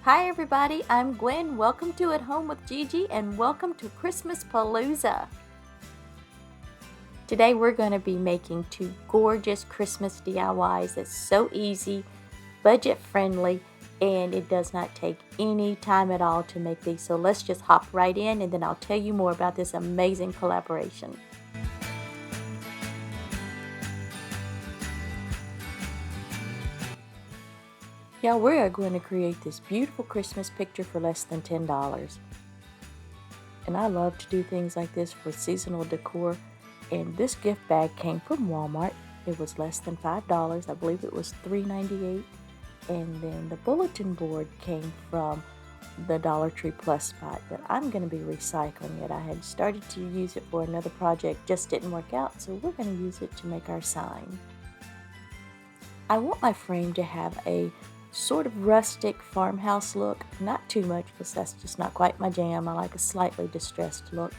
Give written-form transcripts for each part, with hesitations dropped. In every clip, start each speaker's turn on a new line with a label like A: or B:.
A: Hi everybody, I'm Gwen. Welcome to At Home with Gigi and welcome to Christmaspalooza. Today we're going to be making two gorgeous Christmas DIYs that's so easy, budget friendly, and it does not take any time at all to make these. So let's just hop right in and then I'll tell you more about this amazing collaboration. Yeah, we are going to create this beautiful Christmas picture for less than $10. And I love to do things like this for seasonal decor. And this gift bag came from Walmart. It was less than $5. I believe it was $3.98. And then the bulletin board came from the Dollar Tree Plus spot, but I'm going to be recycling it. I had started to use it for another project, just didn't work out, so we're going to use it to make our sign. I want my frame to have a sort of rustic farmhouse look, not too much because that's just not quite my jam. I like a slightly distressed look.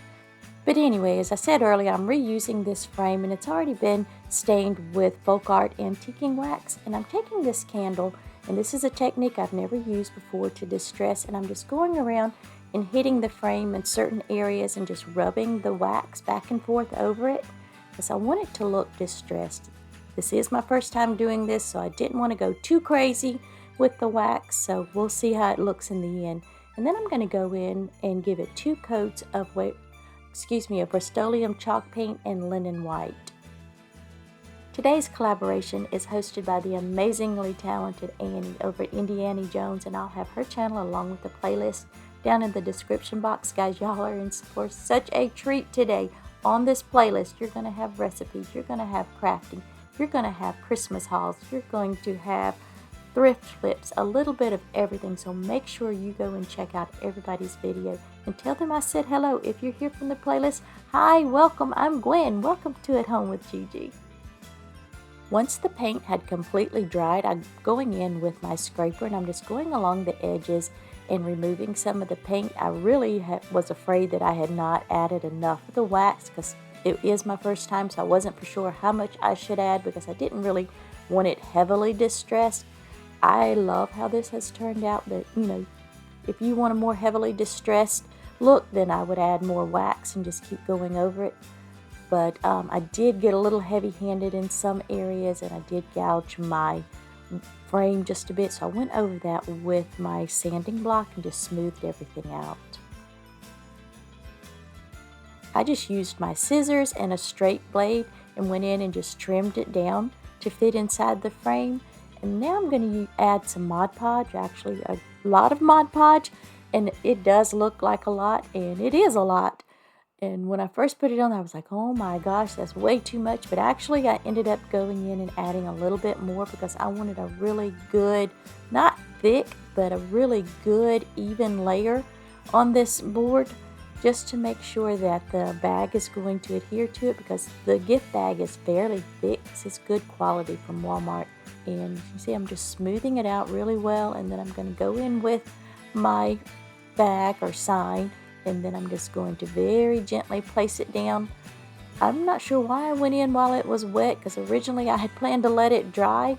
A: But anyway, as I said earlier, I'm reusing this frame and it's already been stained with folk art antiquing wax. And I'm taking this candle, and this is a technique I've never used before to distress, and I'm just going around and hitting the frame in certain areas and just rubbing the wax back and forth over it because I want it to look distressed. This is my first time doing this, so I didn't want to go too crazy with the wax, so we'll see how it looks in the end. And then I'm going to go in and give it 2 coats of Rust-Oleum chalk paint and linen white. Today's collaboration is hosted by the amazingly talented Annie over at Annie Jones, and I'll have her channel along with the playlist down in the description box. Guys, y'all are in for such a treat today. On this playlist, you're going to have recipes, you're going to have crafting, you're going to have Christmas hauls, you're going to have thrift flips, a little bit of everything. So make sure you go and check out everybody's video and tell them I said hello. If you're here from the playlist, hi, welcome, I'm Gwen. Welcome to At Home with Gigi. Once the paint had completely dried, I'm going in with my scraper and I'm just going along the edges and removing some of the paint. I really was afraid that I had not added enough of the wax because it is my first time, so I wasn't for sure how much I should add because I didn't really want it heavily distressed. I love how this has turned out, but if you want a more heavily distressed look, then I would add more wax and just keep going over it. But I did get a little heavy-handed in some areas, and I did gouge my frame just a bit, so I went over that with my sanding block and just smoothed everything out. I just used my scissors and a straight blade and went in and just trimmed it down to fit inside the frame. And now I'm going to add some Mod Podge, actually a lot of Mod Podge, and it does look like a lot, and it is a lot. And when I first put it on, I was like, oh my gosh, that's way too much. But actually, I ended up going in and adding a little bit more because I wanted a really good, not thick, but a really good even layer on this board, just to make sure that the bag is going to adhere to it, because the gift bag is fairly thick. It's good quality from Walmart. And you see I'm just smoothing it out really well, and then I'm going to go in with my bag or sign, and then I'm just going to very gently place it down. I'm not sure why I went in while it was wet, because originally I had planned to let it dry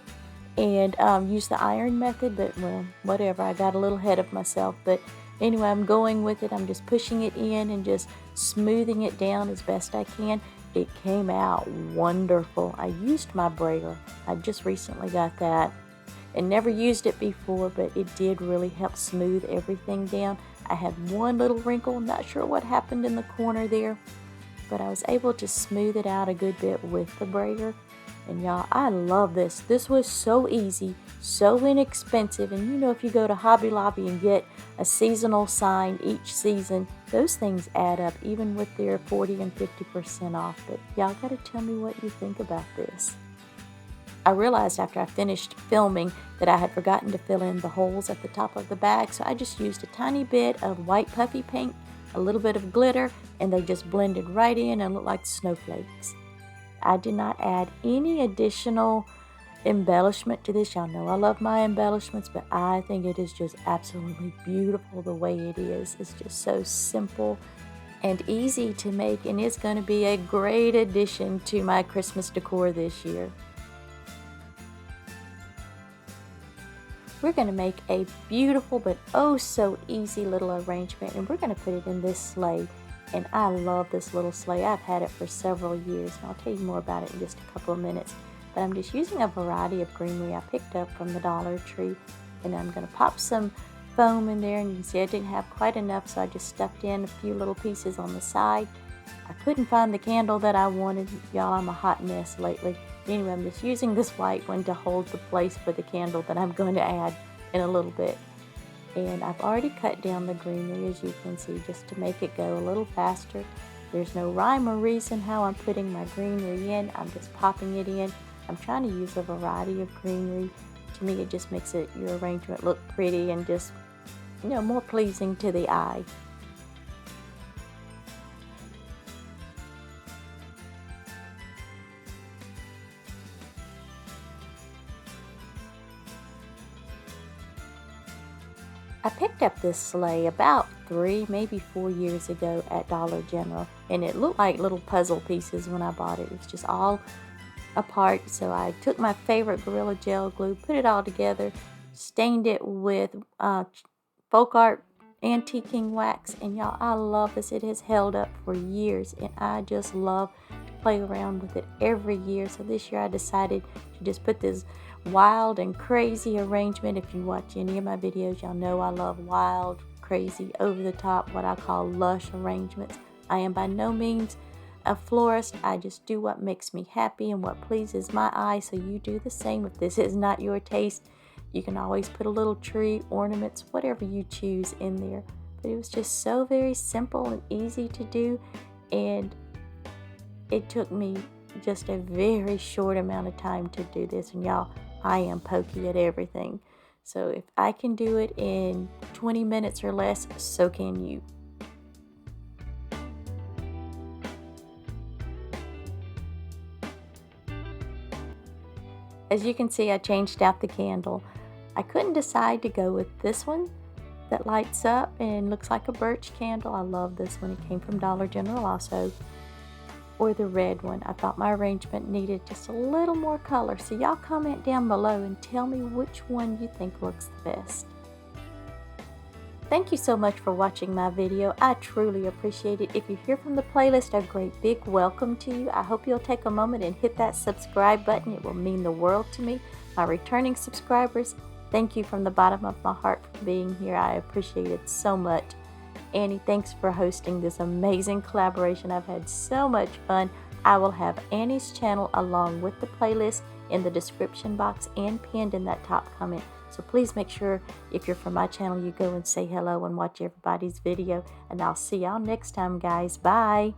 A: and use the iron method, but well, whatever, I got a little ahead of myself. But anyway, I'm going with it. I'm just pushing it in and just smoothing it down as best I can. It came out wonderful. I used my brayer. I just recently got that and never used it before, but it did really help smooth everything down. I had one little wrinkle, not sure what happened in the corner there, but I was able to smooth it out a good bit with the brayer. And y'all, I love this. This was so easy, so inexpensive. And if you go to Hobby Lobby and get a seasonal sign each season, those things add up, even with their 40 and 50% off. But y'all gotta tell me what you think about this. I realized after I finished filming that I had forgotten to fill in the holes at the top of the bag, so I just used a tiny bit of white puffy paint, a little bit of glitter, and they just blended right in and looked like snowflakes. I did not add any additional embellishment to this. Y'all know I love my embellishments, but I think it is just absolutely beautiful the way it is. It's just so simple and easy to make, and it's going to be a great addition to my Christmas decor this year. we're going to make a beautiful but oh so easy little arrangement, and we're going to put it in this sleigh. And I love this little sleigh. I've had it for several years, and I'll tell you more about it in just a couple of minutes. But I'm just using a variety of greenery I picked up from the Dollar Tree, and I'm going to pop some foam in there, and you can see I didn't have quite enough, so I just stuffed in a few little pieces on the side. I couldn't find the candle that I wanted. Y'all, I'm a hot mess lately. Anyway, I'm just using this white one to hold the place for the candle that I'm going to add in a little bit. And I've already cut down the greenery, as you can see, just to make it go a little faster. There's no rhyme or reason how I'm putting my greenery in. I'm just popping it in. I'm trying to use a variety of greenery. To me, it just makes your arrangement look pretty and just, more pleasing to the eye. I picked up this sleigh about 3, maybe 4 years ago at Dollar General, and it looked like little puzzle pieces when I bought it. It was just all apart, so I took my favorite Gorilla Gel glue, put it all together, stained it with folk art antiquing wax, and y'all, I love this. It has held up for years, and I just love to play around with it every year. So this year I decided to just put this wild and crazy arrangement. If you watch any of my videos, y'all know I love wild, crazy, over the top, what I call lush arrangements. I am by no means a florist. I just do what makes me happy and what pleases my eye, so you do the same. If this is not your taste, you can always put a little tree, ornaments, whatever you choose in there. But it was just so very simple and easy to do, and it took me just a very short amount of time to do this. And y'all, I am pokey at everything. So if I can do it in 20 minutes or less, so can you. As you can see, I changed out the candle. I couldn't decide to go with this one that lights up and looks like a birch candle. I love this one. It came from Dollar General also. Or the red one. I thought my arrangement needed just a little more color. So y'all comment down below and tell me which one you think looks the best. Thank you so much for watching my video. I truly appreciate it. If you're here from the playlist, a great big welcome to you. I hope you'll take a moment and hit that subscribe button. It will mean the world to me. My returning subscribers, thank you from the bottom of my heart for being here. I appreciate it so much. Annie, thanks for hosting this amazing collaboration. I've had so much fun. I will have Annie's channel along with the playlist in the description box and pinned in that top comment. So please make sure, if you're from my channel, you go and say hello and watch everybody's video. And I'll see y'all next time, guys. Bye.